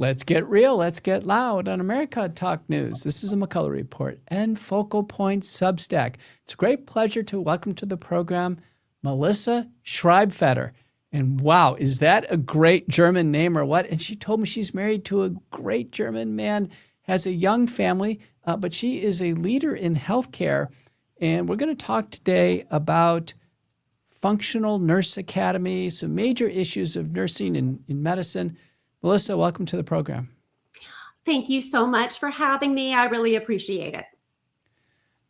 Let's get real. Let's get loud on America Talk News. This is a McCullough Report and Focal Point Substack. It's a great pleasure to welcome to the program Melissa Schreibfeder. And wow, is that a great German name or what? And she told me she's married to a great German man, has a young family, but she is a leader in healthcare. And we're going to talk today about Functional Nurse Academy, some major issues of nursing in medicine. Melissa, welcome to the program. Thank you so much for having me. I really appreciate it.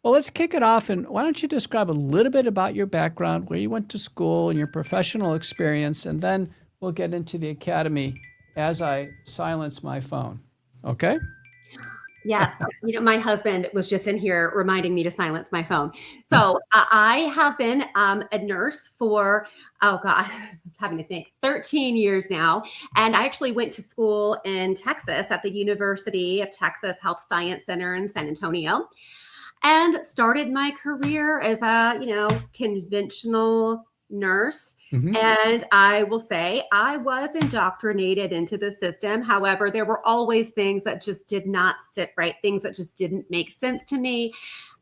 Well, let's kick it off. And why don't you describe a little bit about your background, where you went to school and your professional experience, and then we'll get into the academy as I silence my phone. Okay? Yes. My husband was just in here reminding me to silence my phone. So I have been a nurse for, I'm having to think, 13 years now. And I actually went to school in Texas at the University of Texas Health Science Center in San Antonio and started my career as a, conventional nurse. Mm-hmm. And I will say I was indoctrinated into the system. However, there were always things that just did not sit right, things that just didn't make sense to me.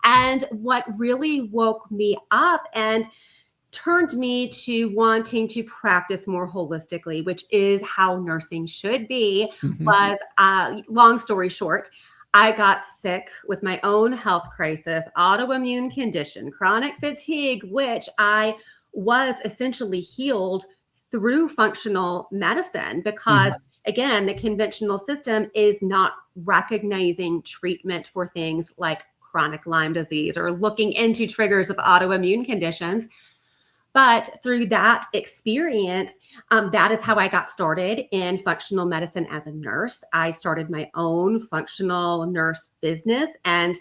And what really woke me up and turned me to wanting to practice more holistically, which is how nursing should be, mm-hmm. was, long story short, I got sick with my own health crisis, autoimmune condition, chronic fatigue, which I was essentially healed through functional medicine because, again, the conventional system is not recognizing treatment for things like chronic Lyme disease or looking into triggers of autoimmune conditions. But through that experience, that is how I got started in functional medicine as a nurse. I started my own functional nurse business and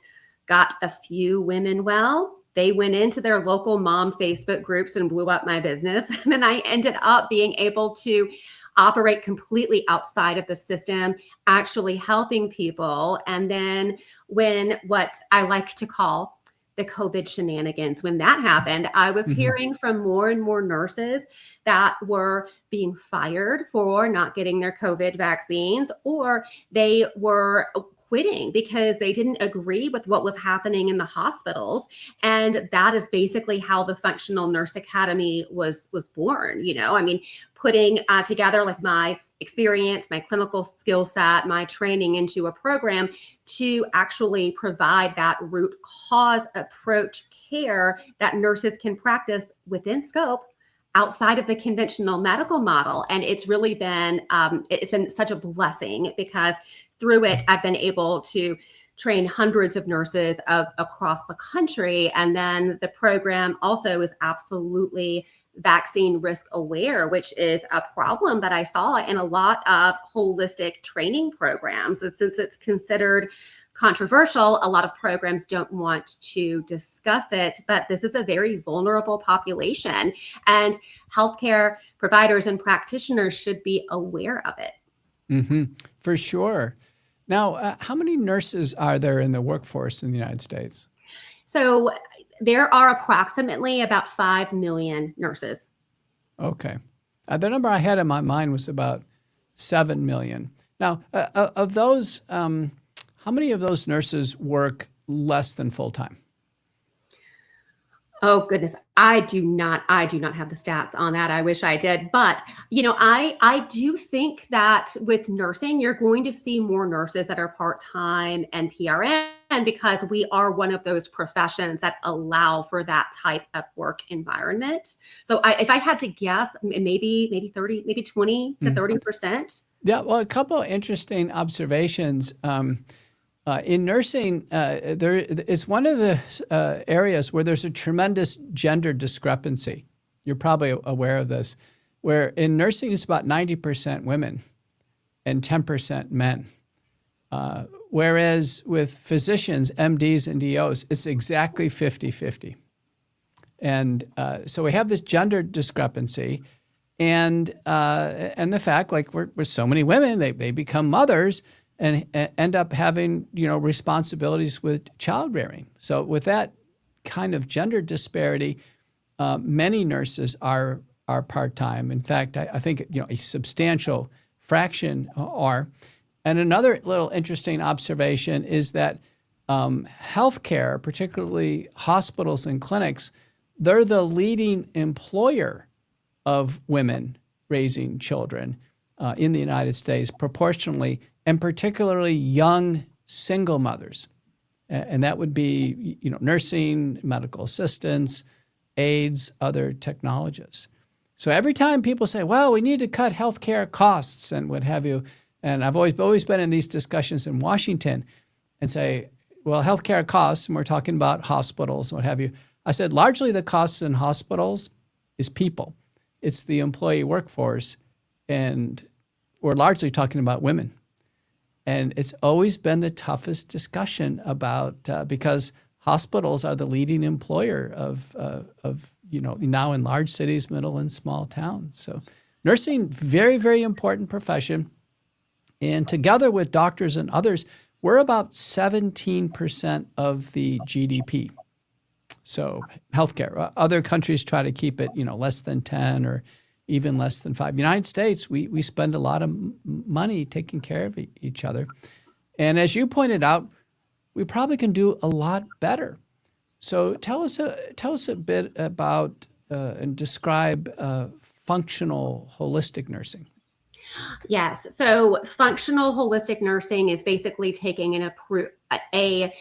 got a few women well. They went into their local mom Facebook groups and blew up my business. And then I ended up being able to operate completely outside of the system, actually helping people. And then when what I like to call the COVID shenanigans, when that happened, I was hearing from more and more nurses that were being fired for not getting their COVID vaccines, or they were quitting because they didn't agree with what was happening in the hospitals. And that is basically how the Functional Nurse Academy was born. Putting together like my experience, my clinical skill set, my training into a program to actually provide that root cause approach care that nurses can practice within scope outside of the conventional medical model. And it's really been, it's been such a blessing because through it, I've been able to train hundreds of nurses across the country. And then the program also is absolutely vaccine risk aware, which is a problem that I saw in a lot of holistic training programs. And since it's considered controversial, a lot of programs don't want to discuss it, but this is a very vulnerable population, and healthcare providers and practitioners should be aware of it. Mm-hmm. For sure. Now, how many nurses are there in the workforce in the United States? So there are approximately about 5 million nurses. Okay. The number I had in my mind was about 7 million. Now, of those, how many of those nurses work less than full-time? Oh, goodness. I do not have the stats on that. I wish I did. But, I do think that with nursing, you're going to see more nurses that are part-time and PRN because we are one of those professions that allow for that type of work environment. So if I had to guess, maybe 30, maybe 20 to 30%. Yeah, well, a couple of interesting observations. In nursing, it's one of the areas where there's a tremendous gender discrepancy. You're probably aware of this, where in nursing it's about 90% women and 10% men. Whereas with physicians, MDs and DOs, it's exactly 50-50. And so we have this gender discrepancy. And the fact, like we're so many women, they become mothers and end up having, responsibilities with child rearing. So with that kind of gender disparity, many nurses are part-time. In fact, I think, a substantial fraction are. And another little interesting observation is that healthcare, particularly hospitals and clinics, they're the leading employer of women raising children in the United States proportionally, and particularly young single mothers. And that would be, nursing, medical assistants, aides, other technologists. So every time people say, well, we need to cut healthcare costs and what have you, and I've always been in these discussions in Washington and say, well, healthcare costs, and we're talking about hospitals and what have you. I said, largely the costs in hospitals is people. It's the employee workforce, and we're largely talking about women. And it's always been the toughest discussion about because hospitals are the leading employer of now in large cities, middle and small towns. So nursing, very, very important profession. And together with doctors and others, we're about 17% of the GDP. So healthcare. Other countries try to keep it, less than 10 or even less than 5. United States, we spend a lot of money taking care of each other. And as you pointed out, we probably can do a lot better. So tell us a bit about and describe functional holistic nursing. Yes. So functional holistic nursing is basically taking a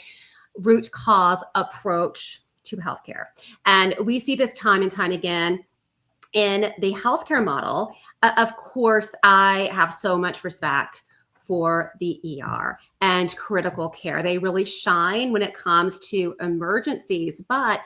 root cause approach to healthcare. And we see this time and time again in the healthcare model. Of course, I have so much respect for the ER and critical care. They really shine when it comes to emergencies, but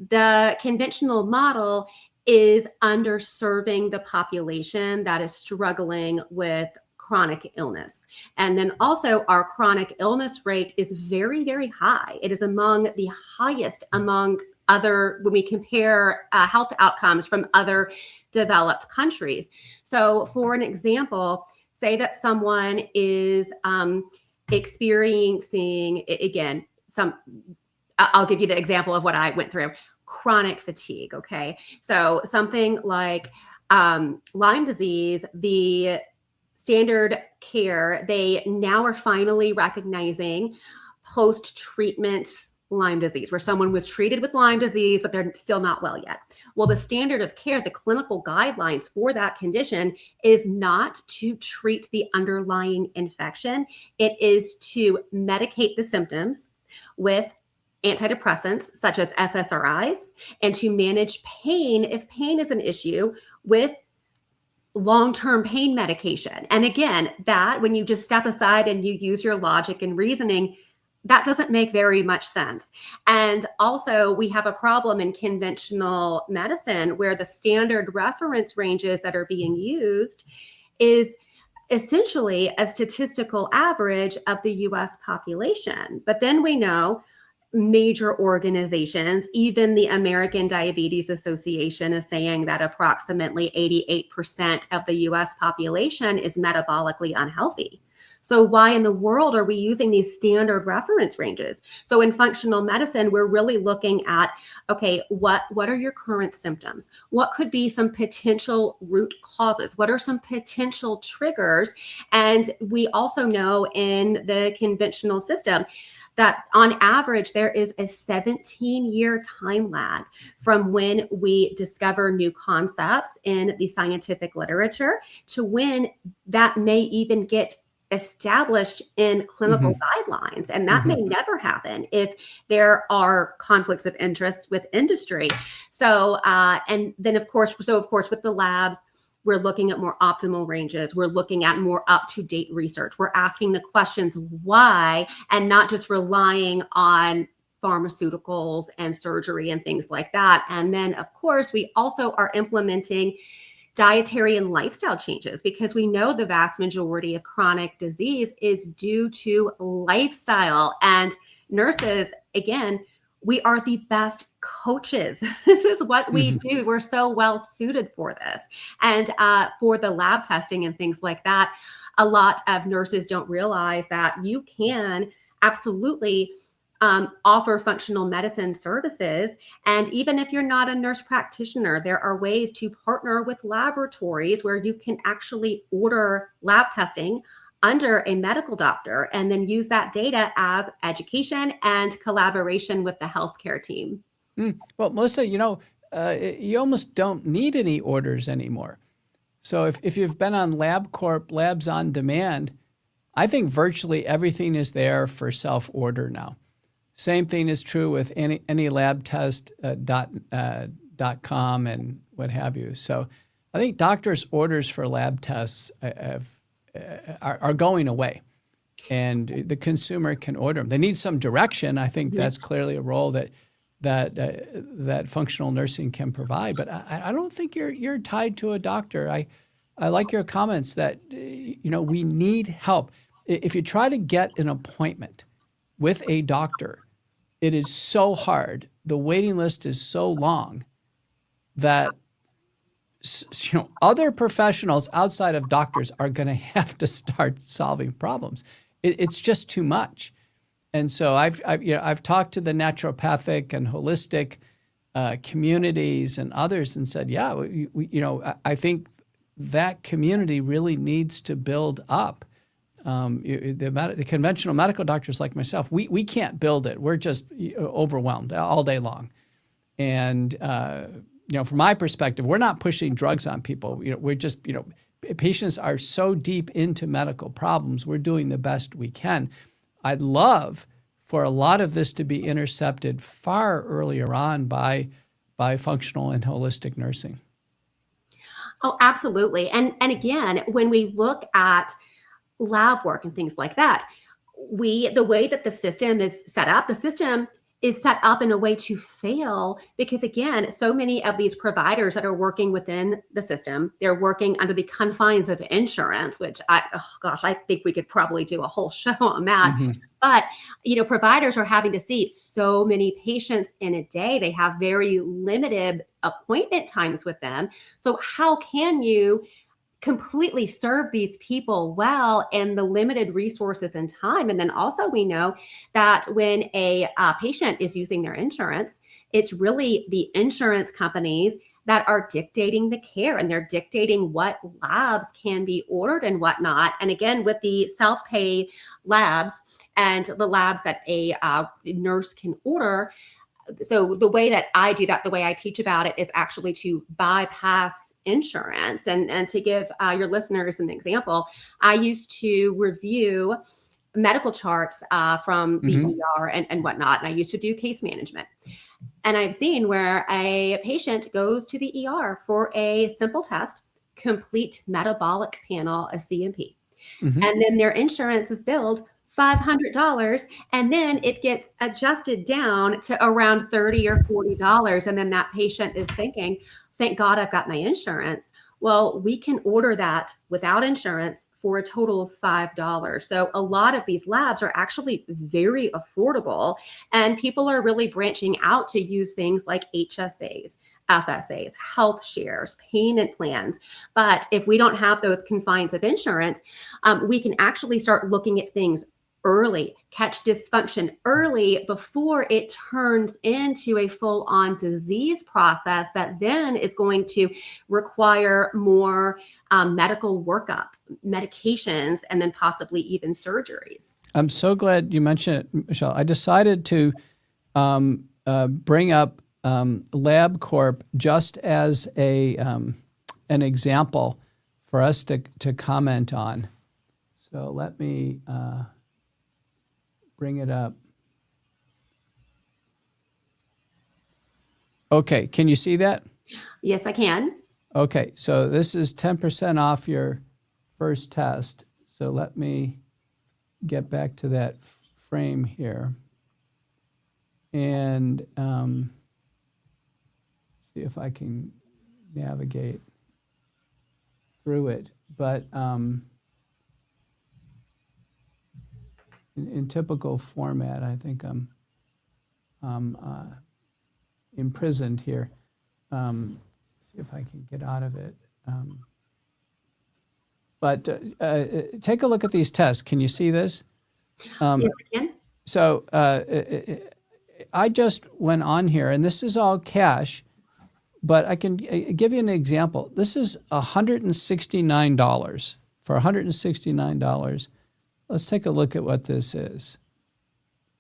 the conventional model is underserving the population that is struggling with chronic illness. And then also our chronic illness rate is very, very high. It is among the highest among when we compare health outcomes from other developed countries. So for an example, say that someone is experiencing, again, I'll give you the example of what I went through. Chronic fatigue, okay? So something like Lyme disease, the standard care, they now are finally recognizing post-treatment Lyme disease, where someone was treated with Lyme disease, but they're still not well yet. Well, the standard of care, the clinical guidelines for that condition is not to treat the underlying infection. It is to medicate the symptoms with antidepressants such as SSRIs, and to manage pain if pain is an issue with long-term pain medication. And again, that when you just step aside and you use your logic and reasoning, that doesn't make very much sense. And also we have a problem in conventional medicine where the standard reference ranges that are being used is essentially a statistical average of the US population. But then we know major organizations, even the American Diabetes Association is saying that approximately 88% of the US population is metabolically unhealthy. So why in the world are we using these standard reference ranges? So in functional medicine, we're really looking at, okay, what are your current symptoms? What could be some potential root causes? What are some potential triggers? And we also know in the conventional system that on average, there is a 17-year time lag from when we discover new concepts in the scientific literature to when that may even get established in clinical guidelines. And that may never happen if there are conflicts of interest with industry. So, and then of course with the labs, we're looking at more optimal ranges. We're looking at more up-to-date research. We're asking the questions why, and not just relying on pharmaceuticals and surgery and things like that. And then of course, we also are implementing dietary and lifestyle changes because we know the vast majority of chronic disease is due to lifestyle. And nurses, again, we are the best coaches. This is what we do. We're so well suited for this. And for the lab testing and things like that, a lot of nurses don't realize that you can absolutely offer functional medicine services. And even if you're not a nurse practitioner, there are ways to partner with laboratories where you can actually order lab testing under a medical doctor and then use that data as education and collaboration with the healthcare team. Well, Melissa, you almost don't need any orders anymore. So if you've been on LabCorp, Labs on Demand, I think virtually everything is there for self-order now. Same thing is true with any lab test .com and what have you. So I think doctors' orders for lab tests are going away, and the consumer can order them. They need some direction. I think that's clearly a role that functional nursing can provide. But I don't think you're tied to a doctor. I like your comments that we need help. If you try to get an appointment with a doctor, it is so hard. The waiting list is so long that other professionals outside of doctors are going to have to start solving problems. It's just too much. And so I've talked to the naturopathic and holistic communities and others and said, I think that community really needs to build up. The conventional medical doctors like myself, we can't build it. We're just overwhelmed all day long. And from my perspective, we're not pushing drugs on people. We're just patients are so deep into medical problems. We're doing the best we can. I'd love for a lot of this to be intercepted far earlier on by functional and holistic nursing. Oh, absolutely. And again, when we look at lab work and things like that, the way that the system is set up, in a way to fail because, again, so many of these providers that are working within the system, they're working under the confines of insurance, which I think we could probably do a whole show on that. Mm-hmm. But, providers are having to see so many patients in a day. They have very limited appointment times with them. So how can you completely serve these people well and the limited resources and time? And then also we know that when a patient is using their insurance, it's really the insurance companies that are dictating the care, and they're dictating what labs can be ordered and whatnot. And again, with the self-pay labs and the labs that a nurse can order, so the way that I do that, the way I teach about it is actually to bypass insurance. And to give your listeners an example, I used to review medical charts from the ER and whatnot. And I used to do case management. And I've seen where a patient goes to the ER for a simple test, complete metabolic panel, a CMP. Mm-hmm. And then their insurance is billed $500, and then it gets adjusted down to around $30 or $40. And then that patient is thinking, thank God I've got my insurance. Well, we can order that without insurance for a total of $5. So a lot of these labs are actually very affordable, and people are really branching out to use things like HSAs, FSAs, health shares, payment plans. But if we don't have those confines of insurance, we can actually start looking at things early, catch dysfunction early before it turns into a full-on disease process that then is going to require more medical workup, medications, and then possibly even surgeries. I'm so glad you mentioned it, Michelle. I decided to bring up LabCorp just as an example for us to comment on. So let me bring it up. Okay, can you see that? Yes, I can. Okay, so this is 10% off your first test. So let me get back to that frame here and see if I can navigate through it. But in typical format, I think I'm imprisoned here. See if I can get out of it. But take a look at these tests. Can you see this? Yes, I can. So I just went on here, and this is all cash, but I can give you an example. This is $169 for $169. Let's take a look at what this is.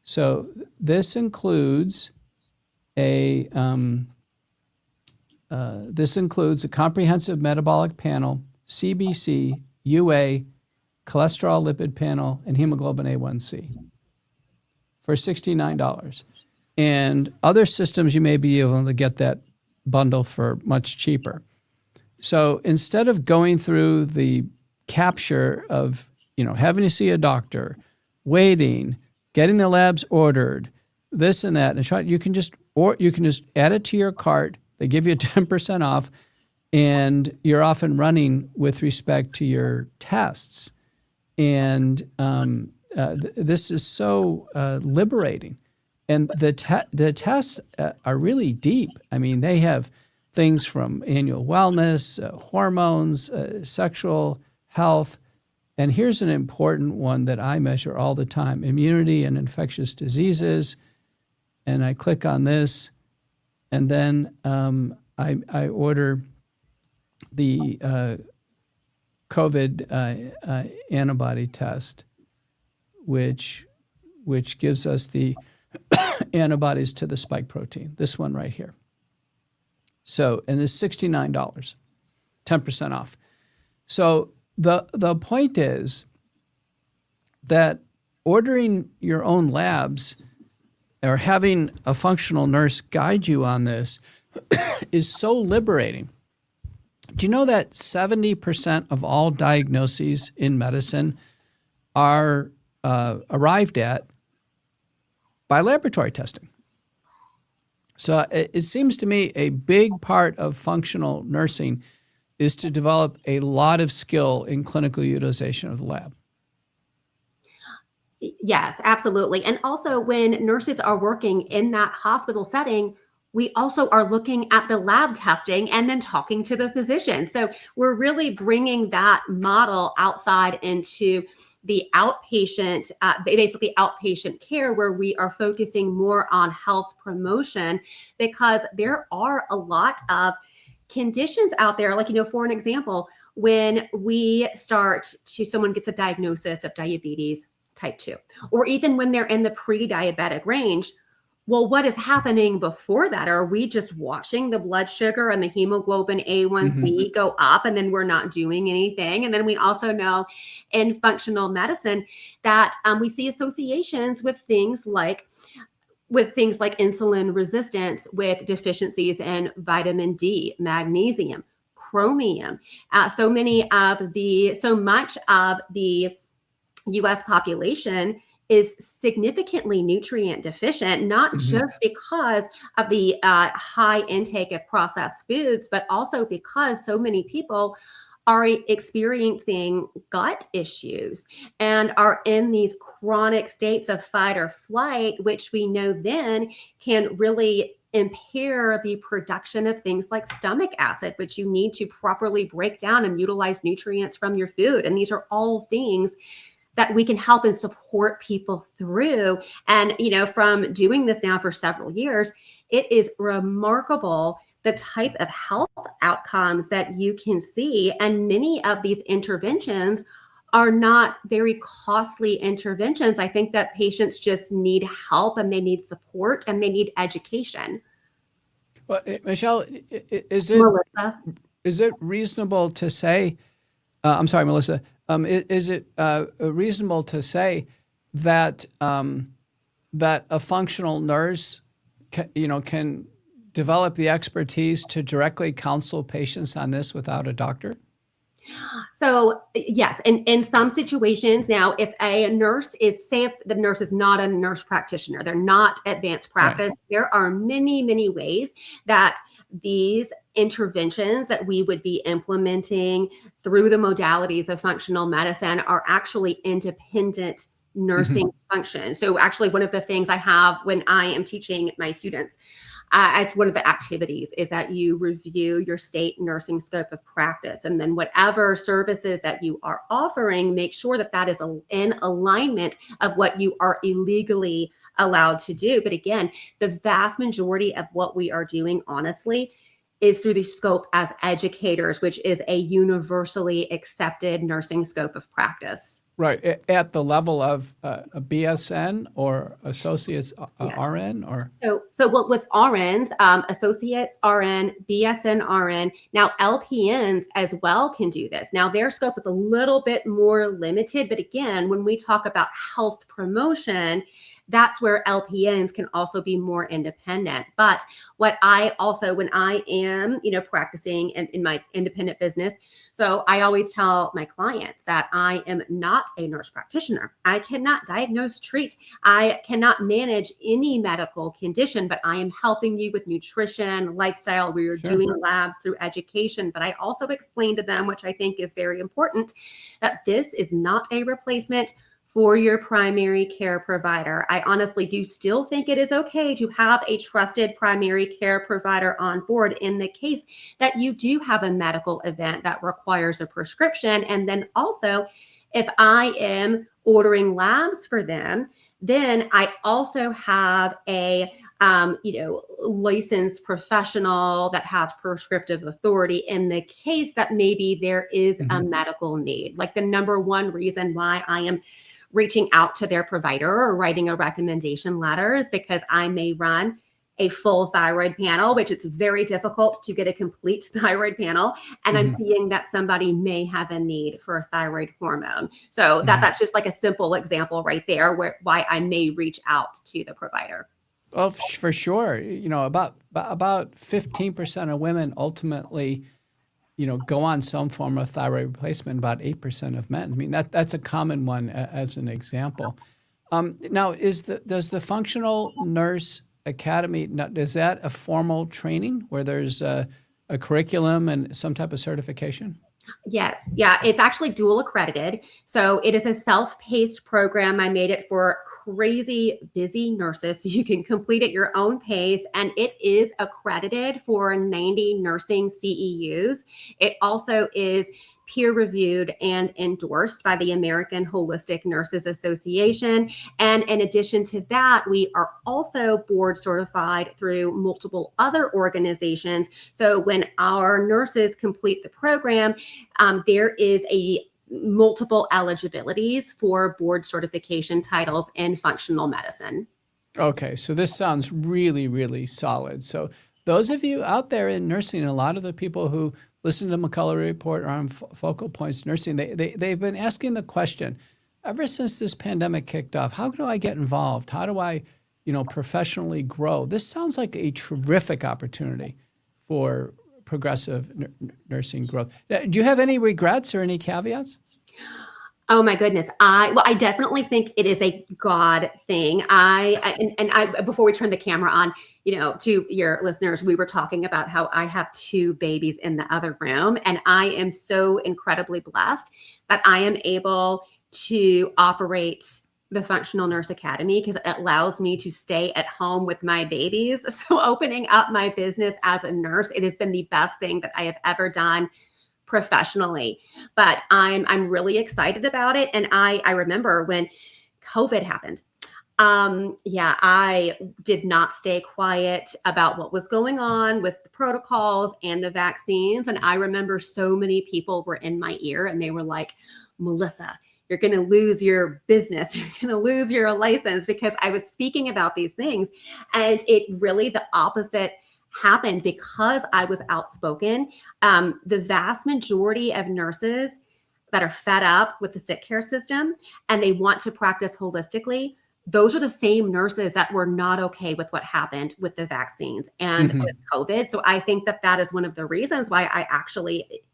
So this includes a comprehensive metabolic panel, CBC, UA, cholesterol lipid panel, and hemoglobin A1C for $69. And other systems, you may be able to get that bundle for much cheaper. So instead of going through the capture of, having to see a doctor, waiting, getting the labs ordered, this and that, and you can just add it to your cart. They give you 10% off, and you're off and running with respect to your tests. And this is so liberating. And the tests are really deep. I mean, they have things from annual wellness, hormones, sexual health. And here's an important one that I measure all the time: immunity and infectious diseases. And I click on this, and then I order the COVID antibody test, which gives us the antibodies to the spike protein, this one right here. So, and it's $69, 10% off. So the point is that ordering your own labs or having a functional nurse guide you on this is so liberating. Do you know that 70% of all diagnoses in medicine are arrived at by laboratory testing? So it seems to me a big part of functional nursing is to develop a lot of skill in clinical utilization of the lab. Yes, absolutely. And also when nurses are working in that hospital setting, we also are looking at the lab testing and then talking to the physician. So we're really bringing that model outside into the outpatient, basically outpatient care, where we are focusing more on health promotion, because there are a lot of conditions out there. Like, for an example, when someone gets a diagnosis of diabetes type 2, or even when they're in the pre-diabetic range, well, what is happening before that? Are we just watching the blood sugar and the hemoglobin A1C go up, and then we're not doing anything? And then we also know in functional medicine that we see associations with things like insulin resistance, with deficiencies in vitamin D, magnesium, chromium. So much of the U.S. population is significantly nutrient deficient, not just because of the high intake of processed foods, but also because so many people are experiencing gut issues and are in these chronic states of fight or flight, which we know then can really impair the production of things like stomach acid, which you need to properly break down and utilize nutrients from your food. And these are all things that we can help and support people through. And, from doing this now for several years, it is remarkable the type of health outcomes that you can see. And many of these interventions are not very costly interventions. I think that patients just need help, and they need support, and they need education. Well, Michelle, is it reasonable to say, I'm sorry, Melissa, is it reasonable to say that that a functional nurse can develop the expertise to directly counsel patients on this without a doctor? So yes, in some situations. Now, if a nurse if the nurse is not a nurse practitioner, they're not advanced practice, right, there are many, many ways that these interventions that we would be implementing through the modalities of functional medicine are actually independent nursing functions. So actually, one of the things I have when I am teaching my students, it's one of the activities, is that you review your state nursing scope of practice. And then whatever services that you are offering, make sure that that is in alignment of what you are illegally allowed to do. But again, the vast majority of what we are doing, honestly, is through the scope as educators, which is a universally accepted nursing scope of practice. Right. At the level of a BSN or associate's Yes. RN or? So what with RNs, associate RN, BSN RN, now LPNs as well can do this. Now their scope is a little bit more limited, but again, when we talk about health promotion, that's where LPNs can also be more independent. But what I also, when I am, practicing in my independent business, so I always tell my clients that I am not a nurse practitioner. I cannot diagnose, treat. I cannot manage any medical condition, but I am helping you with nutrition, lifestyle, where you're doing labs through education. But I also explain to them, which I think is very important, that this is not a replacement for your primary care provider. I honestly do still think it is okay to have a trusted primary care provider on board in the case that you do have a medical event that requires a prescription. And then also, if I am ordering labs for them, then I also have a licensed professional that has prescriptive authority in the case that maybe there is a medical need. Like the number one reason why I am reaching out to their provider or writing a recommendation letter is because I may run a full thyroid panel, which it's very difficult to get a complete thyroid panel. And I'm seeing that somebody may have a need for a thyroid hormone. So that's just like a simple example right there why I may reach out to the provider. Well, for sure. About 15% of women ultimately go on some form of thyroid replacement, about 8% of men. I mean, that's a common one as an example. Now, does the Functional Nurse Academy, is that a formal training where there's a curriculum and some type of certification? Yes. Yeah. It's actually dual accredited. So it is a self-paced program. I made it for crazy busy nurses, so you can complete at your own pace. And it is accredited for 90 nursing CEUs. It also is peer reviewed and endorsed by the American Holistic Nurses Association. And in addition to that, we are also board certified through multiple other organizations. So when our nurses complete the program, there is multiple eligibilities for board certification titles in functional medicine. Okay, so this sounds really, really solid. So those of you out there in nursing, a lot of the people who listen to McCullough Report or on Focal Points Nursing, they've been asking the question, ever since this pandemic kicked off, how do I get involved? How do I, professionally grow? This sounds like a terrific opportunity for progressive nursing growth. Do you have any regrets or any caveats? Oh my goodness. I definitely think it is a God thing. I before we turn the camera on, to your listeners, we were talking about how I have 2 babies in the other room, and I am so incredibly blessed that I am able to operate the Functional Nurse Academy because it allows me to stay at home with my babies. So opening up my business as a nurse, it has been the best thing that I have ever done professionally. But I'm really excited about it. And I remember when COVID happened. I did not stay quiet about what was going on with the protocols and the vaccines. And I remember so many people were in my ear and they were like, Melissa, you're going to lose your business. You're going to lose your license, because I was speaking about these things. And it really, the opposite happened because I was outspoken. The vast majority of nurses that are fed up with the sick care system and they want to practice holistically, those are the same nurses that were not okay with what happened with the vaccines and with COVID. So I think that is one of the reasons why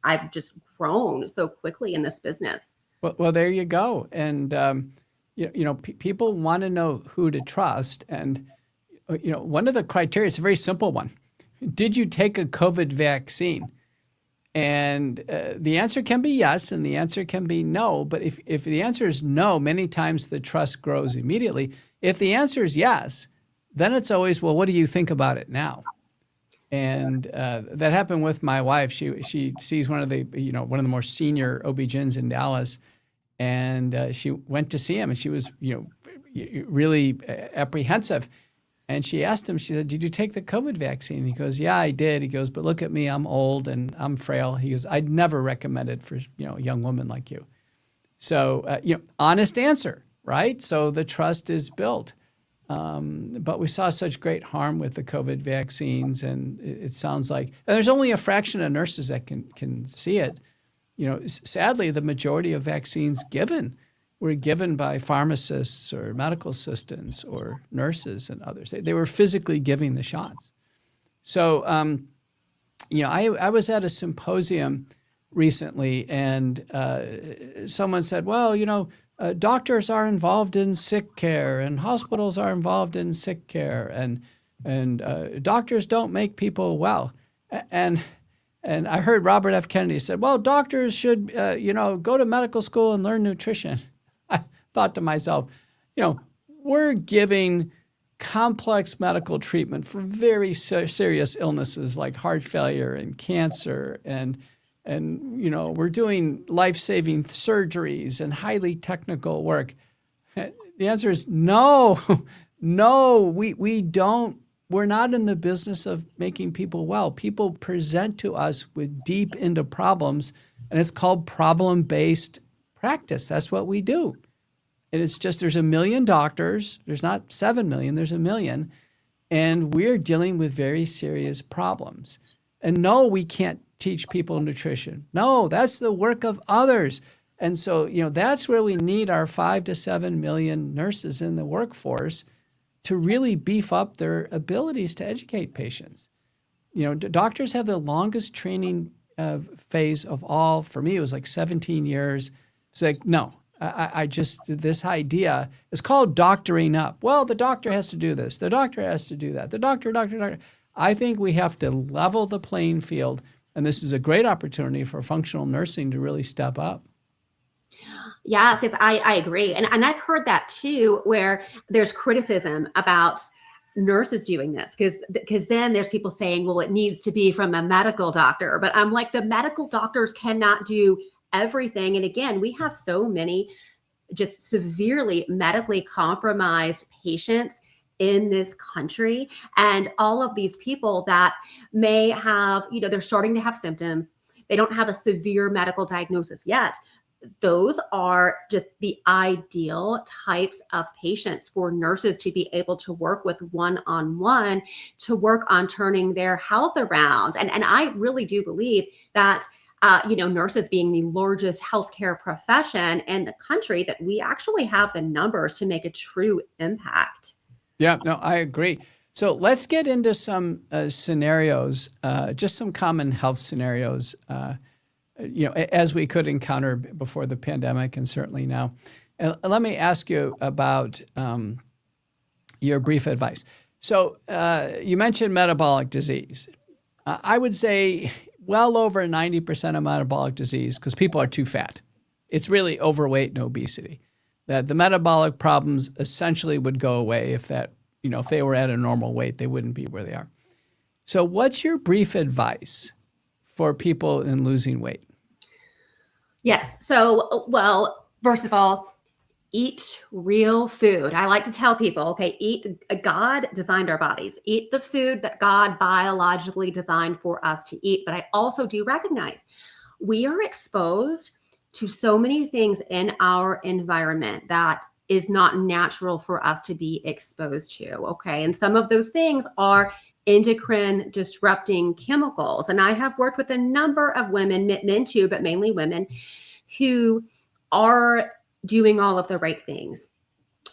I've just grown so quickly in this business. Well, there you go. And, people want to know who to trust. And, one of the criteria, it's a very simple one. Did you take a COVID vaccine? And the answer can be yes, and the answer can be no. But if the answer is no, many times the trust grows immediately. If the answer is yes, then it's always, well, what do you think about it now? And that happened with my wife. She sees one of the more senior OB-GYNs in Dallas, and she went to see him, and she was really apprehensive. And she asked him, she said, did you take the COVID vaccine? He goes, yeah, I did. He goes, but look at me, I'm old and I'm frail. He goes, I'd never recommend it for, a young woman like you. So, honest answer, right? So the trust is built. But we saw such great harm with the COVID vaccines, and it sounds like and there's only a fraction of nurses that can see it. Sadly, the majority of vaccines were given by pharmacists or medical assistants or nurses and others. They were physically giving the shots. So, I was at a symposium recently, and someone said, well, doctors are involved in sick care and hospitals are involved in sick care and doctors don't make people well. And I heard Robert F. Kennedy said, well, doctors should, go to medical school and learn nutrition. I thought to myself, we're giving complex medical treatment for very serious illnesses like heart failure and cancer and we're doing life-saving surgeries and highly technical work. The answer is no, we don't. We're not in the business of making people well. People present to us with deep into problems, and it's called problem-based practice. That's what we do. And it's just there's 1 million doctors. There's not 7 million, there's 1 million. And we're dealing with very serious problems. And no, we can't teach people nutrition. No, that's the work of others. And so, that's where we need our 5 to 7 million nurses in the workforce to really beef up their abilities to educate patients. Doctors have the longest training phase of all. For me, it was like 17 years. It's like, no, I just, this idea is called doctoring up. Well, the doctor has to do this. The doctor has to do that. The doctor. I think we have to level the playing field. And this is a great opportunity for functional nursing to really step up. Yes, I agree. And I've heard that too, where there's criticism about nurses doing this because then there's people saying, well, it needs to be from a medical doctor. But I'm like, the medical doctors cannot do everything. And again, we have so many just severely medically compromised patients in this country. And all of these people that may have, they're starting to have symptoms. They don't have a severe medical diagnosis yet. Those are just the ideal types of patients for nurses to be able to work with one-on-one to work on turning their health around. And I really do believe that nurses being the largest healthcare profession in the country, that we actually have the numbers to make a true impact. Yeah, no, I agree. So let's get into some scenarios, just some common health scenarios, as we could encounter before the pandemic and certainly now. And let me ask you about your brief advice. So you mentioned metabolic disease. I would say well over 90% of metabolic disease, because people are too fat. It's really overweight and obesity. That the metabolic problems essentially would go away if they were at a normal weight, they wouldn't be where they are. So what's your brief advice for people in losing weight? Yes. So, well, first of all, eat real food. I like to tell people, okay, God designed our bodies. Eat the food that God biologically designed for us to eat. But I also do recognize we are exposed to so many things in our environment that is not natural for us to be exposed to. Okay. And some of those things are endocrine disrupting chemicals. And I have worked with a number of women, men too, but mainly women, who are doing all of the right things.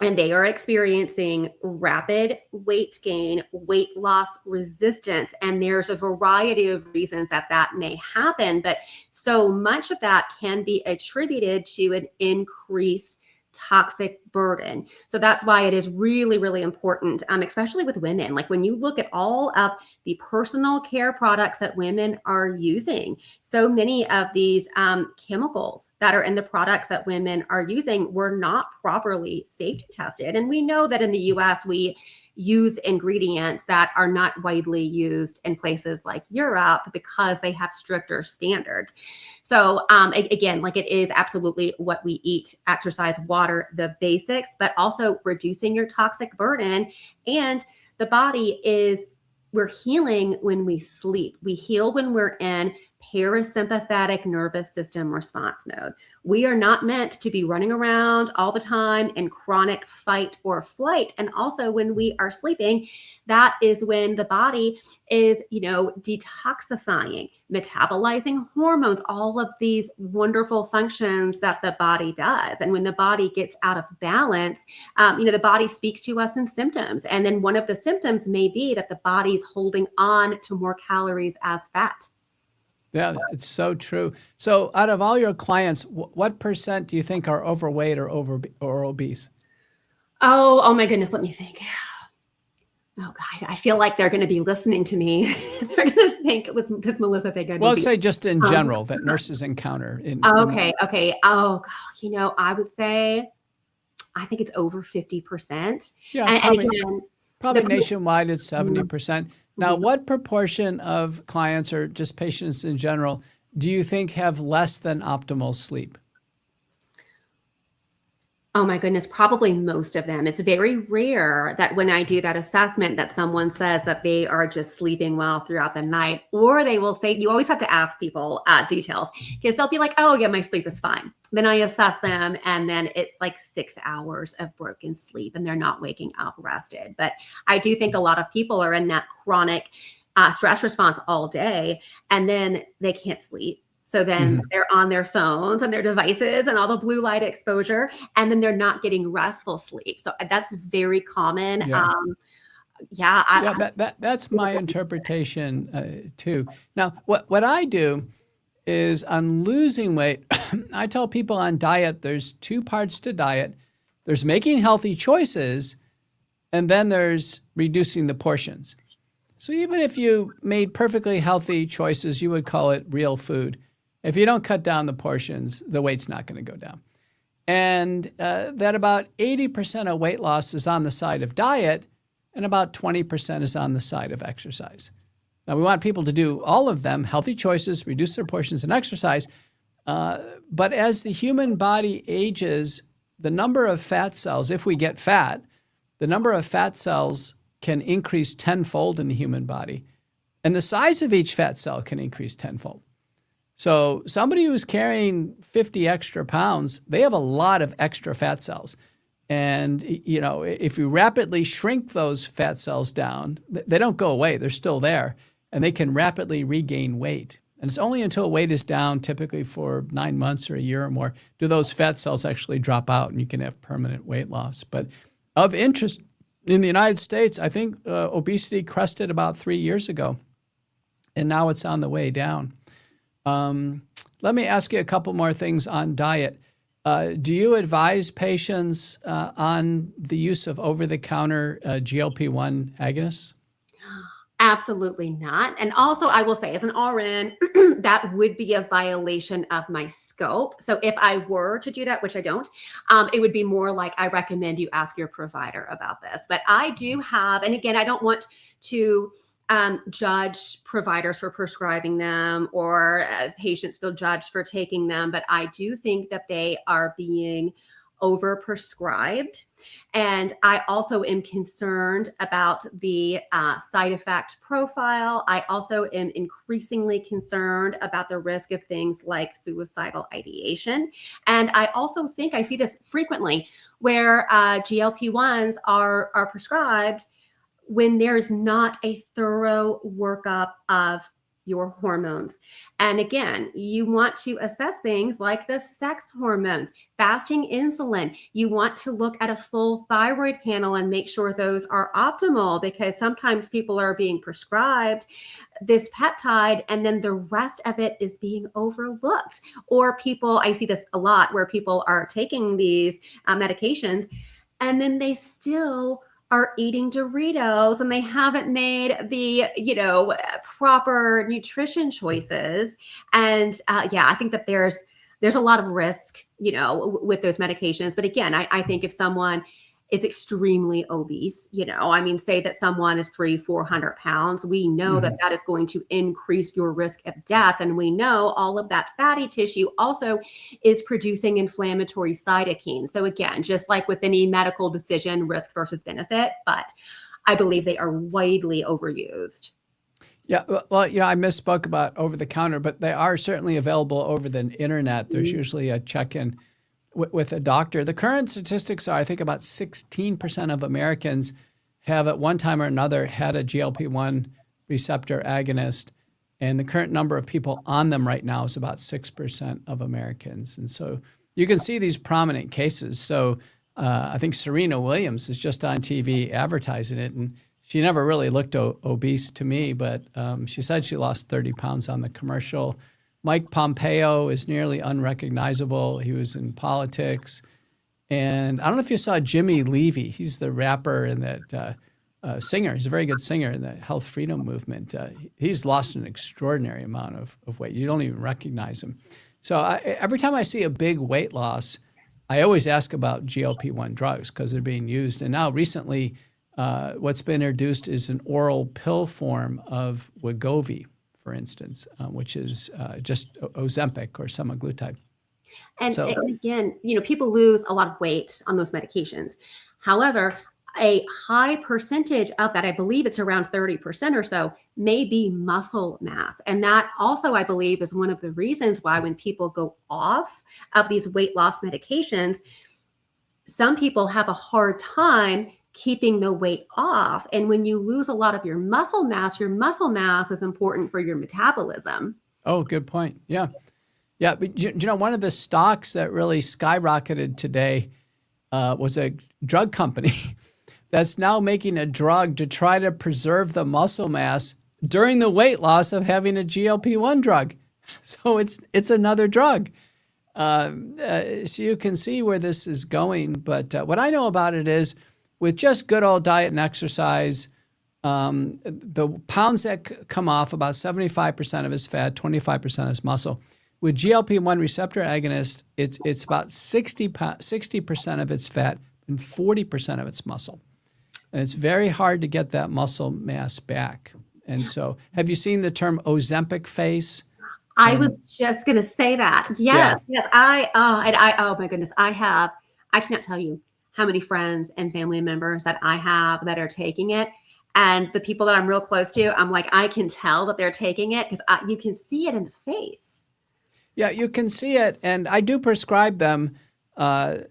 And they are experiencing rapid weight gain, weight loss resistance. And there's a variety of reasons that may happen. But so much of that can be attributed to an increase toxic burden. So that's why it is really, really important, especially with women. Like when you look at all of the personal care products that women are using, so many of these chemicals that are in the products that women are using were not properly safety tested. And we know that in the US, we use ingredients that are not widely used in places like Europe because they have stricter standards. So again, like it is absolutely what we eat, exercise, water, the basics, but also reducing your toxic burden and the body is, we're healing when we sleep. We heal when we're in parasympathetic nervous system response mode. We are not meant to be running around all the time in chronic fight or flight. And also when we are sleeping, that is when the body is, detoxifying, metabolizing hormones, all of these wonderful functions that the body does. And when the body gets out of balance, the body speaks to us in symptoms. And then one of the symptoms may be that the body's holding on to more calories as fat. Yeah, it's so true. So out of all your clients, what percent do you think are overweight or obese? Oh my goodness. Let me think. Oh God, I feel like they're going to be listening to me. They're going to think, does Melissa think I'd Well, be? say just in general that nurses encounter. Okay. Oh God, I would say, I think it's over 50%. Yeah, And probably. again, Probably nationwide, it's 70%. Now, Mhm. what proportion of clients or just patients in general do you think have less than optimal sleep? Oh my goodness, probably most of them. It's very rare that when I do that assessment that someone says that they are just sleeping well throughout the night, or they will say, you always have to ask people details, because they'll be like, oh yeah, my sleep is fine. Then I assess them and then it's like 6 hours of broken sleep and they're not waking up rested. But I do think a lot of people are in that chronic stress response all day and then they can't sleep. So then they're on their phones and their devices and all the blue light exposure, and then they're not getting restful sleep. So that's very common. Yeah. That's my interpretation too. Now, what I do is on losing weight, I tell people on diet, there's two parts to diet. There's making healthy choices, and then there's reducing the portions. So even if you made perfectly healthy choices, you would call it real food. If you don't cut down the portions, the weight's not going to go down. And that about 80% of weight loss is on the side of diet, and about 20% is on the side of exercise. Now, we want people to do all of them, healthy choices, reduce their portions, and exercise. But as the human body ages, the number of fat cells, if we get fat, the number of fat cells can increase tenfold in the human body. And the size of each fat cell can increase tenfold. So somebody who's carrying 50 extra pounds, they have a lot of extra fat cells. And, if you rapidly shrink those fat cells down, they don't go away. They're still there. And they can rapidly regain weight. And it's only until weight is down, typically for 9 months or a year or more, do those fat cells actually drop out and you can have permanent weight loss. But of interest in the United States, I think obesity crested about 3 years ago. And now it's on the way down. Let me ask you a couple more things on diet. Do you advise patients on the use of over-the-counter GLP-1 agonists? Absolutely not. And also, I will say, as an RN, that would be a violation of my scope. So if I were to do that, which I don't, it would be more like, I recommend you ask your provider about this. But I do have, and again, I don't want to judge providers for prescribing them or patients feel judged for taking them, but I do think that they are being overprescribed. And I also am concerned about the side effect profile. I also am increasingly concerned about the risk of things like suicidal ideation. And I also think I see this frequently where GLP-1s are prescribed when there's not a thorough workup of your hormones. And again, you want to assess things like the sex hormones, fasting insulin. You want to look at a full thyroid panel and make sure those are optimal, because sometimes people are being prescribed this peptide and then the rest of it is being overlooked. Or people, I see this a lot where people are taking these medications and then they still are eating Doritos and they haven't made the, proper nutrition choices. And I think that there's a lot of risk, with those medications. But again, I think if someone is extremely obese, say that someone is 300-400 pounds, we know that is going to increase your risk of death. And we know all of that fatty tissue also is producing inflammatory cytokines. So again, just like with any medical decision, risk versus benefit. But I believe they are widely overused. Yeah, well, I misspoke about over the counter, but they are certainly available over the internet. There's usually a check-in with a doctor. The current statistics are, I think, about 16% of Americans have at one time or another had a GLP-1 receptor agonist, and the current number of people on them right now is about 6% of Americans. And so you can see these prominent cases. So I think Serena Williams is just on TV advertising it, and she never really looked obese to me, but she said she lost 30 pounds on the commercial. Mike Pompeo is nearly unrecognizable. He was in politics. And I don't know if you saw Jimmy Levy. He's the rapper and that singer. He's a very good singer in the health freedom movement. He's lost an extraordinary amount of weight. You don't even recognize him. So every time I see a big weight loss, I always ask about GLP-1 drugs because they're being used. And now recently, what's been introduced is an oral pill form of Wegovy, for instance, which is just Ozempic or semaglutide. And again, people lose a lot of weight on those medications. However, a high percentage of that, I believe it's around 30% or so, may be muscle mass. And that also, I believe, is one of the reasons why when people go off of these weight loss medications, some people have a hard time keeping the weight off. And when you lose a lot of your muscle mass is important for your metabolism. Oh, good point. Yeah. Yeah. But one of the stocks that really skyrocketed today was a drug company that's now making a drug to try to preserve the muscle mass during the weight loss of having a GLP-1 drug. So it's another drug. So you can see where this is going. But what I know about it is with just good old diet and exercise, the pounds that come off, about 75% of his fat, 25% is muscle. With GLP-1 receptor agonist, it's about 60% of its fat and 40% of its muscle. And it's very hard to get that muscle mass back. And so have you seen the term Ozempic face? I was just going to say that. Yes. Oh my goodness. I cannot tell you how many friends and family members that I have that are taking it. And the people that I'm real close to, I'm like, I can tell that they're taking it because you can see it in the face. Yeah, you can see it. And I do prescribe them the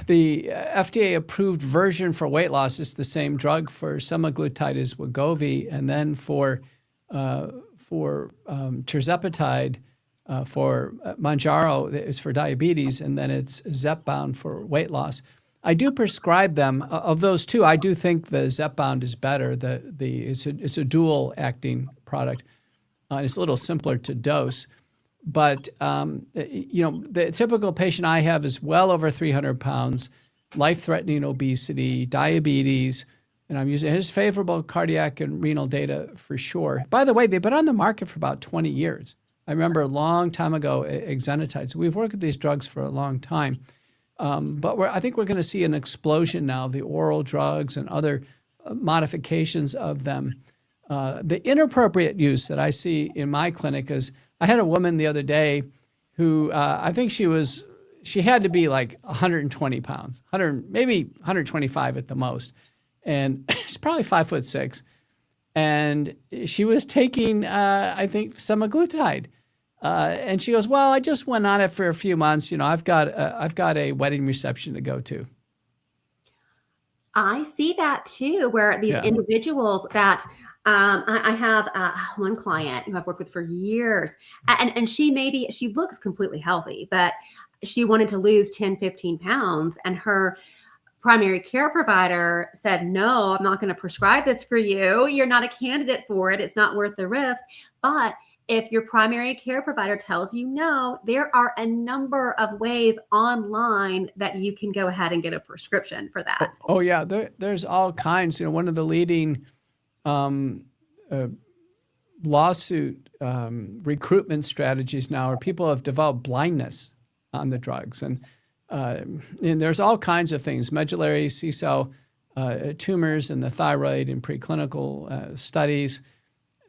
FDA-approved version for weight loss is the same drug for semaglutide as Wegovy, and then for tirzepatide for Mounjaro is for diabetes, and then it's Zepbound for weight loss. I do prescribe them. Of those two, I do think the Zepbound is better. It's a dual-acting product. It's a little simpler to dose. But, the typical patient I have is well over 300 pounds, life-threatening obesity, diabetes, and I'm using his favorable cardiac and renal data for sure. By the way, they've been on the market for about 20 years. I remember a long time ago, exenatide. So we've worked with these drugs for a long time. But I think we're going to see an explosion now of the oral drugs and other modifications of them. The inappropriate use that I see in my clinic is I had a woman the other day who I think she had to be like 120 pounds, maybe 125 at the most. And she's probably 5'6". And she was taking, I think, semaglutide. And she goes, well, I just went on it for a few months. I've got a wedding reception to go to. I see that too, where these individuals that I have one client who I've worked with for years, and she looks completely healthy, but she wanted to lose 10, 15 pounds, and her primary care provider said, no, I'm not going to prescribe this for you. You're not a candidate for it. It's not worth the risk. But if your primary care provider tells you no, there are a number of ways online that you can go ahead and get a prescription for that. Oh yeah. There's all kinds. One of the leading lawsuit recruitment strategies now are people have developed blindness on the drugs. And there's all kinds of things, medullary C-cell tumors in the thyroid in preclinical studies,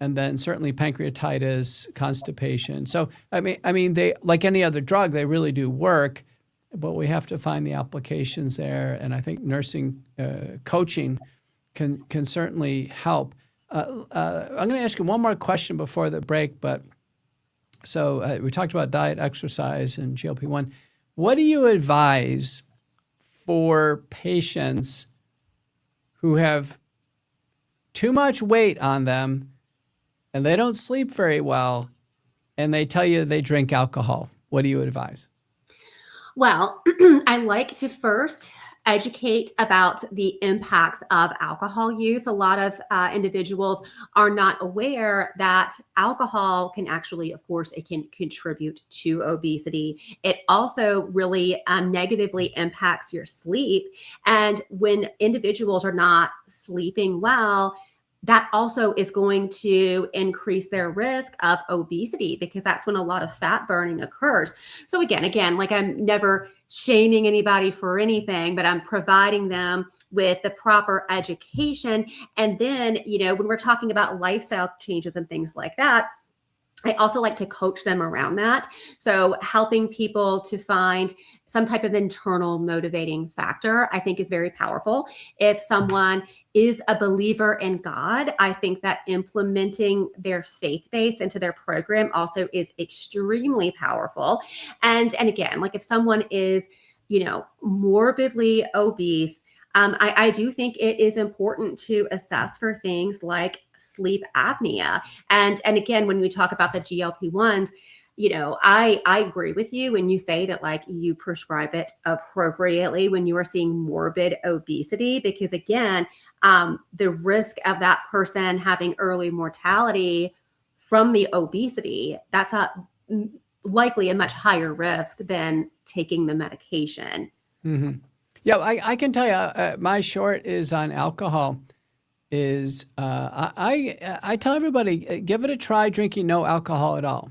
and then certainly pancreatitis, constipation. So, I mean, they, like any other drug, they really do work. but we have to find the applications there. And I think nursing coaching can certainly help. I'm going to ask you one more question before the break, but so we talked about diet, exercise, and GLP-1. What do you advise for patients who have too much weight on them and they don't sleep very well and they tell you they drink alcohol? What do you advise? Well, I like to first educate about the impacts of alcohol use. A lot of individuals are not aware that alcohol can actually, of course, it can contribute to obesity. It also really negatively impacts your sleep. And when individuals are not sleeping well, that also is going to increase their risk of obesity, because that's when a lot of fat burning occurs. So again, like, I'm never shaming anybody for anything, but I'm providing them with the proper education. And then, when we're talking about lifestyle changes and things like that, I also like to coach them around that. So helping people to find some type of internal motivating factor, I think, is very powerful. If someone is a believer in God, I think that implementing their faith base into their program also is extremely powerful. And again, like, if someone is, morbidly obese, I do think it is important to assess for things like sleep apnea. And again, when we talk about the GLP-1s, I agree with you when you say that, like, you prescribe it appropriately when you are seeing morbid obesity, because again, the risk of that person having early mortality from the obesity, that's likely a much higher risk than taking the medication. Mm-hmm. Yeah, I can tell you, my short is on alcohol. I tell everybody, give it a try drinking no alcohol at all.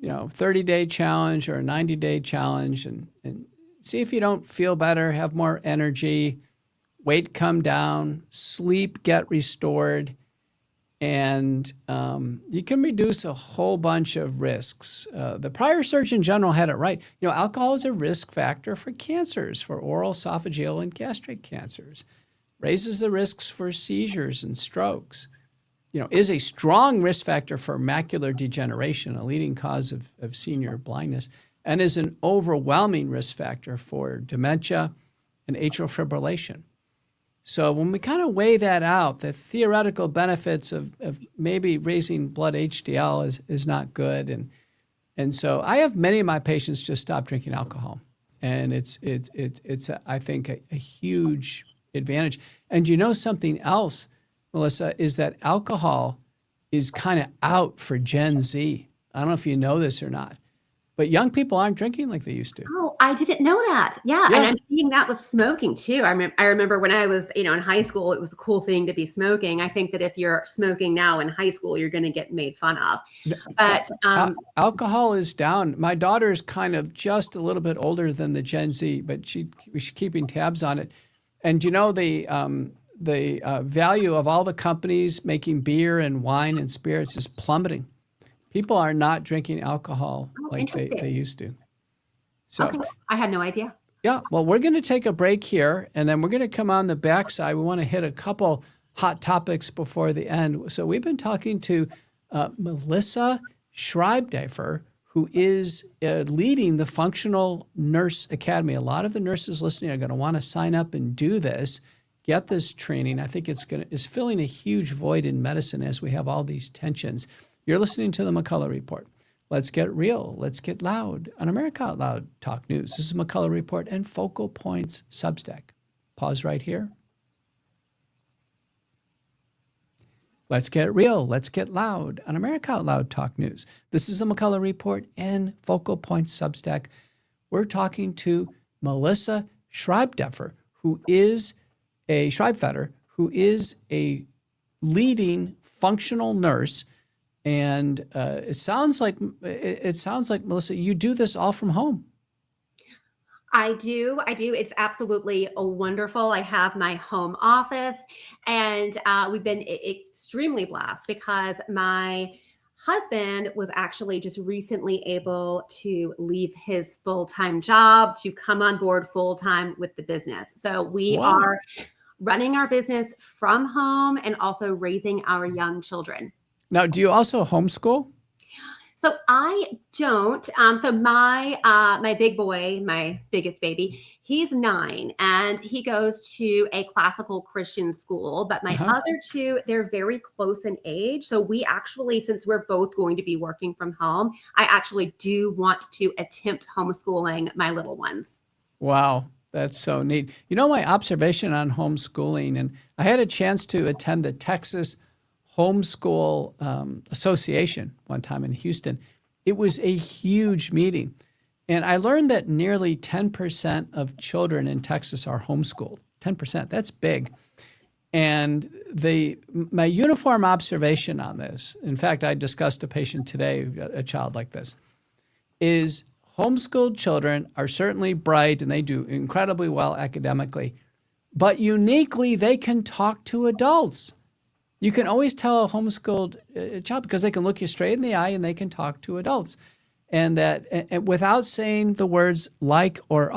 30-day challenge or a 90-day challenge, and see if you don't feel better, have more energy, weight come down, sleep get restored, and you can reduce a whole bunch of risks. The prior Surgeon General had it right. Alcohol is a risk factor for cancers, for oral, esophageal, and gastric cancers. Raises the risks for seizures and strokes. Is a strong risk factor for macular degeneration, a leading cause of senior blindness, and is an overwhelming risk factor for dementia and atrial fibrillation. So when we kind of weigh that out, the theoretical benefits of maybe raising blood HDL is not good. And so I have many of my patients just stop drinking alcohol. And it's I think, a huge advantage. And something else, Melissa, is that alcohol is kind of out for Gen Z. I don't know if you know this or not, but young people aren't drinking like they used to. Oh, I didn't know that. Yeah. And I'm seeing that with smoking too. I remember when I was, in high school, it was a cool thing to be smoking. I think that if you're smoking now in high school, you're going to get made fun of. But alcohol is down. My daughter's kind of just a little bit older than the Gen Z, but she's keeping tabs on it. And the value of all the companies making beer and wine and spirits is plummeting. People are not drinking alcohol like they used to. So okay. I had no idea. Yeah, well, we're going to take a break here, and then we're going to come on the backside. We want to hit a couple hot topics before the end. So we've been talking to Melissa Schreibdeifer, who is leading the Functional Nurse Academy. A lot of the nurses listening are going to want to sign up and do this, get this training. I think it's filling a huge void in medicine as we have all these tensions. You're listening to the McCullough Report. Let's get real. Let's get loud on America Out Loud Talk News. This is McCullough Report and Focal Points Substack. Pause right here. Let's get real. Let's get loud on America Out Loud Talk News. This is the McCullough Report and Focal Points Substack. We're talking to Melissa Schreibdeifer, who is a Schreibfeder, who is a leading functional nurse. And it sounds like, Melissa, you do this all from home. I do. It's absolutely wonderful. I have my home office, and we've been extremely blessed because my husband was actually just recently able to leave his full-time job to come on board full-time with the business. So we Wow. are running our business from home and also raising our young children. Now, do you also homeschool? So I don't. So my big boy, my biggest baby, he's 9 and he goes to a classical Christian school. But my Uh-huh. other two, they're very close in age. So we actually, since we're both going to be working from home, I actually do want to attempt homeschooling my little ones. Wow, that's so neat. You know, my observation on homeschooling, and I had a chance to attend the Texas Homeschool Association one time in Houston. It was a huge meeting. And I learned that nearly 10% of children in Texas are homeschooled. 10%, that's big. And my uniform observation on this, in fact, I discussed a patient today, a child like this, is homeschooled children are certainly bright and they do incredibly well academically, but uniquely they can talk to adults. You can always tell a homeschooled child because they can look you straight in the eye and they can talk to adults, and without saying the words like or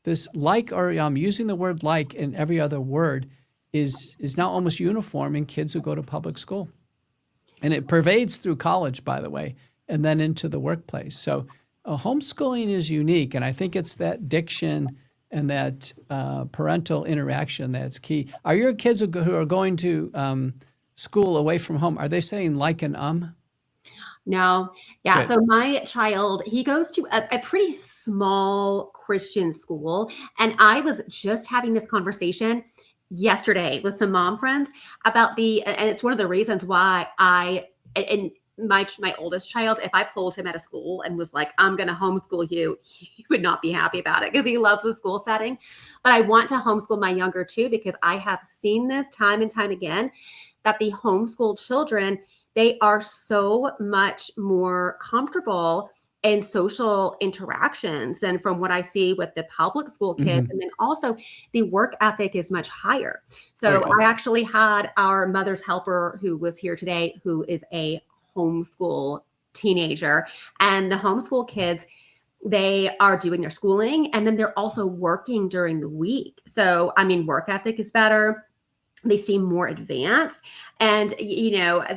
This like or using the word like in every other word is now almost uniform in kids who go to public school. And it pervades through college, by the way, and then into the workplace. So homeschooling is unique, and I think it's that diction and that parental interaction that's key. Are your kids who are going to school away from home, are they saying like and No. Yeah. Good. So my child, he goes to a pretty small Christian school. And I was just having this conversation yesterday with some mom friends about and it's one of the reasons why and my oldest child, if I pulled him out of school and was like, I'm going to homeschool you, he would not be happy about it because he loves the school setting. But I want to homeschool my younger too, because I have seen this time and time again, that the homeschooled children, they are so much more comfortable in social interactions and from what I see with the public school kids. Mm-hmm. And then also the work ethic is much higher. Oh, So yeah. I actually had our mother's helper who was here today, who is a homeschool teenager, and the homeschool kids, they are doing their schooling and then they're also working during the week. So, I mean, work ethic is better. They seem more advanced. And,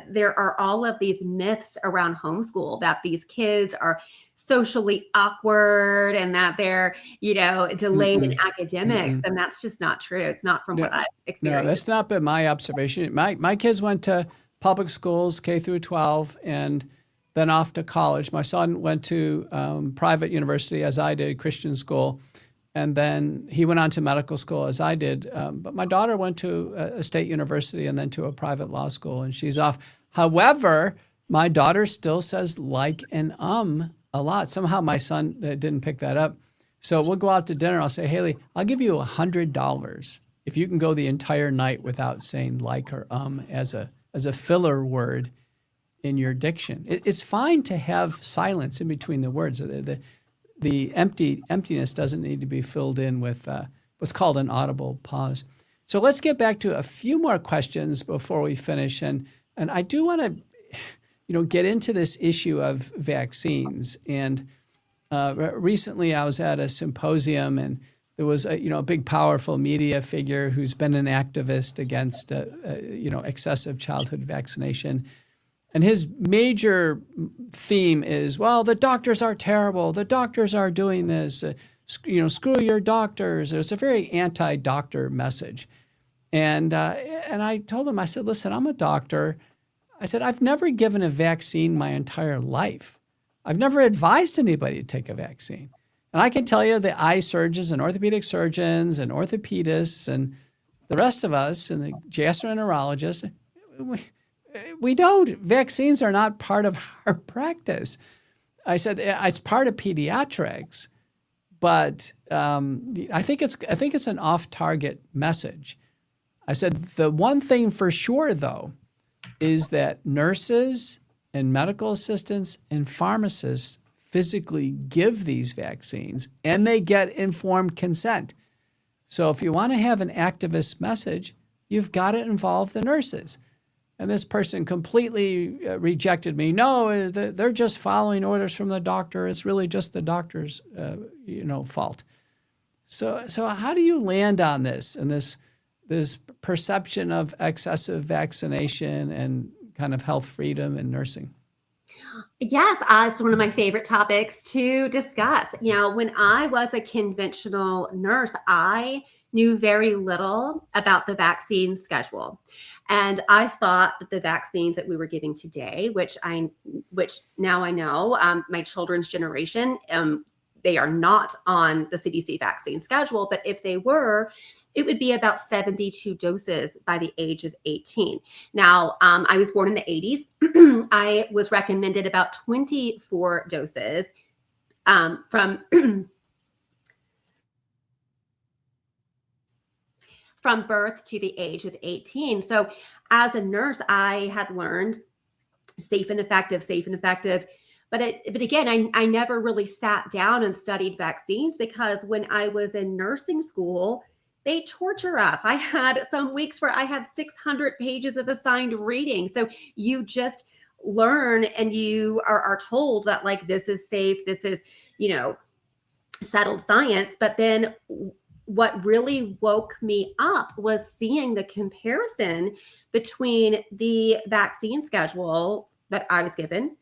there are all of these myths around homeschool that these kids are socially awkward and that they're, delayed in Mm-mm. academics. Mm-mm. And that's just not true. It's not from No, what I've no, experienced. that's not been my observation. My kids went to public schools, K through 12, and then off to college. My son went to private university, as I did, Christian school, and then he went on to medical school, as I did. But my daughter went to a state university and then to a private law school, and she's off. However, my daughter still says like and a lot. Somehow my son didn't pick that up. So we'll go out to dinner. I'll say, Haley, I'll give you $100 if you can go the entire night without saying like or as a filler word in your diction. It's fine to have silence in between the words. The emptiness doesn't need to be filled in with what's called an audible pause. So let's get back to a few more questions before we finish. And I do want to, get into this issue of vaccines. And recently I was at a symposium and there was a big, powerful media figure who's been an activist against, excessive childhood vaccination. And his major theme is, well, the doctors are terrible. The doctors are doing this. Screw your doctors. It's a very anti-doctor message. And I told him, I said, listen, I'm a doctor. I said, I've never given a vaccine my entire life. I've never advised anybody to take a vaccine. And I can tell you the eye surgeons and orthopedic surgeons and orthopedists and the rest of us and the gastroenterologists, we don't. Vaccines are not part of our practice. I said it's part of pediatrics, but I think it's an off-target message. I said the one thing for sure, though, is that nurses and medical assistants and pharmacists physically give these vaccines, and they get informed consent. So if you want to have an activist message, you've got to involve the nurses. and this person completely rejected me. No, they're just following orders from the doctor. It's really just the doctor's, fault. So how do you land on this and this perception of excessive vaccination and kind of health freedom in nursing? Yes, it's one of my favorite topics to discuss. When I was a conventional nurse, I knew very little about the vaccine schedule. And I thought that the vaccines that we were giving today, which now I know, my children's generation, they are not on the CDC vaccine schedule, but if they were, it would be about 72 doses by the age of 18. Now, I was born in the 80s. I was recommended about 24 doses from from birth to the age of 18. So as a nurse, I had learned safe and effective. But again, I never really sat down and studied vaccines, because when I was in nursing school, they torture us. I had some weeks where I had 600 pages of assigned reading. So you just learn, and you are told that, like, this is safe, this is, settled science. But then what really woke me up was seeing the comparison between the vaccine schedule that I was given,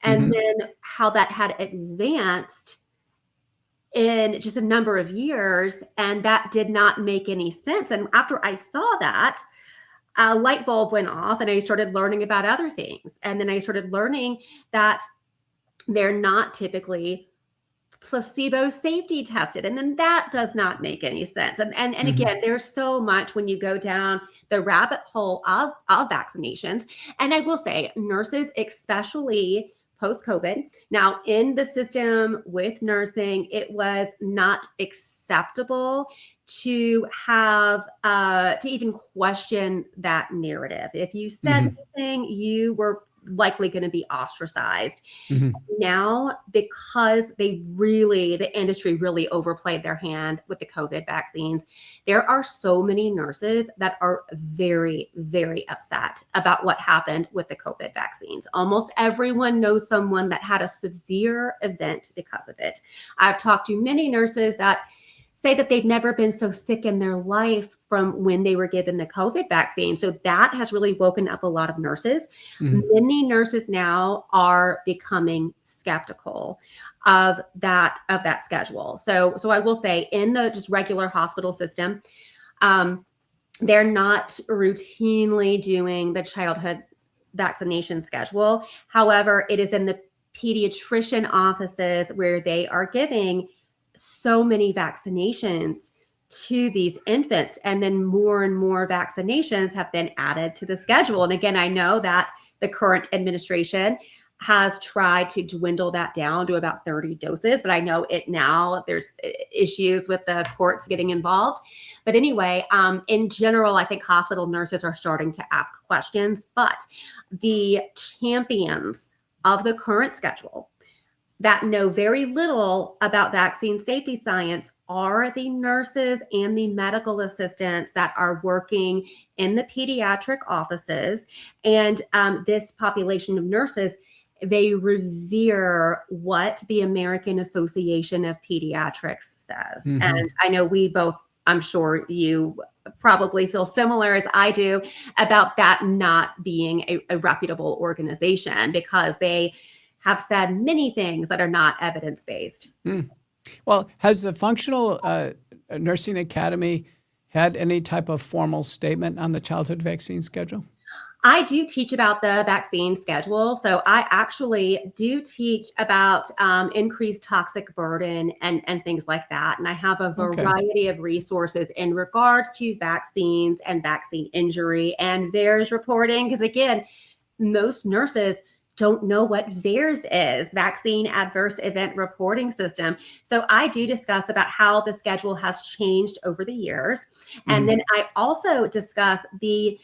and then how that had advanced in just a number of years. And that did not make any sense. And after I saw that, a light bulb went off, and I started learning about other things. And then I started learning that they're not typically placebo safety tested. And then that does not make any sense. And again, there's so much when you go down the rabbit hole of vaccinations. And I will say, nurses, especially post-COVID, now in the system with nursing, it was not acceptable to have to even question that narrative. If you said anything, you were likely going to be ostracized. Now, because the industry really overplayed their hand with the COVID vaccines, there are so many nurses that are very, very upset about what happened with the COVID vaccines. Almost everyone knows someone that had a severe event because of it. I've talked to many nurses that say that they've never been so sick in their life from when they were given the COVID vaccine. So that has really woken up a lot of nurses. Many nurses now are becoming skeptical of that schedule. So I will say, in the just regular hospital system, they're not routinely doing the childhood vaccination schedule. However, it is in the pediatrician offices where they are giving so many vaccinations to these infants, and then more and more vaccinations have been added to the schedule. And again, I know that the current administration has tried to dwindle that down to about 30 doses, but I know it now there's issues with the courts getting involved. But anyway, in general, I think hospital nurses are starting to ask questions, but the champions of the current schedule that know very little about vaccine safety science are the nurses and the medical assistants that are working in the pediatric offices. And this population of nurses, they revere what the American Association of Pediatrics says. And I know we both, I'm sure you probably feel similar as I do about that not being a reputable organization, because they have said many things that are not evidence-based. Well, has the Functional Nursing Academy had any type of formal statement on the childhood vaccine schedule? I do teach about the vaccine schedule. So I actually do teach about increased toxic burden and things like that. And I have a variety of resources in regards to vaccines and vaccine injury and VAERS reporting. Because again, most nurses don't know what VAERS is, Vaccine Adverse Event Reporting System. So I do discuss about how the schedule has changed over the years. And then I also discuss the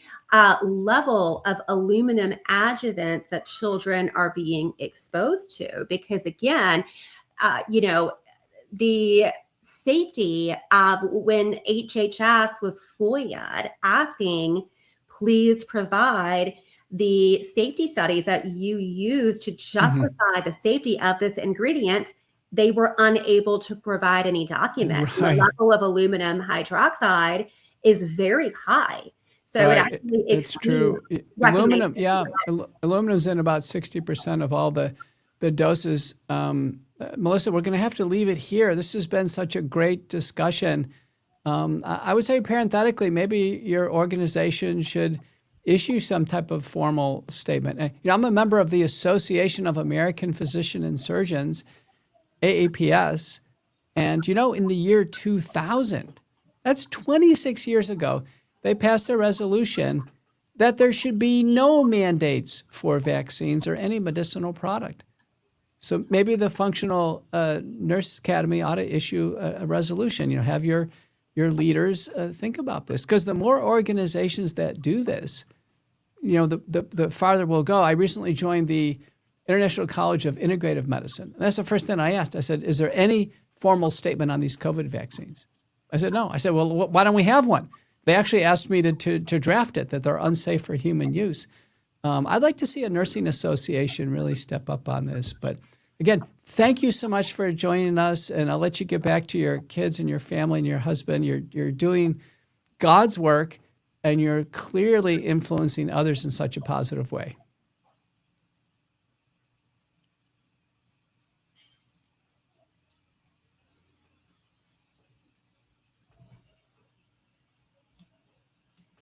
level of aluminum adjuvants that children are being exposed to. Because again, the safety of when HHS was FOIA'd asking, please provide the safety studies that you use to justify the safety of this ingredient, they were unable to provide any document. The Right. level of aluminum hydroxide is very high. So it Right. actually It's true. Aluminum, yeah, aluminum's in about 60% of all the doses. Melissa, we're going to have to leave it here. This has been such a great discussion. I would say parenthetically, maybe your organization should issue some type of formal statement. I'm a member of the Association of American Physician and Surgeons, AAPS, and in the year 2000, that's 26 years ago, they passed a resolution that there should be no mandates for vaccines or any medicinal product. So maybe the Functional Nurse Academy ought to issue a resolution. Have your leaders think about this, because the more organizations that do this, the farther we'll go. I recently joined the International College of Integrative Medicine. And that's the first thing I asked. I said, is there any formal statement on these COVID vaccines? I said, no. I said, well, why don't we have one? They actually asked me to draft it, that they're unsafe for human use. I'd like to see a nursing association really step up on this. But again, thank you so much for joining us. And I'll let you get back to your kids and your family and your husband. You're doing God's work, and you're clearly influencing others in such a positive way.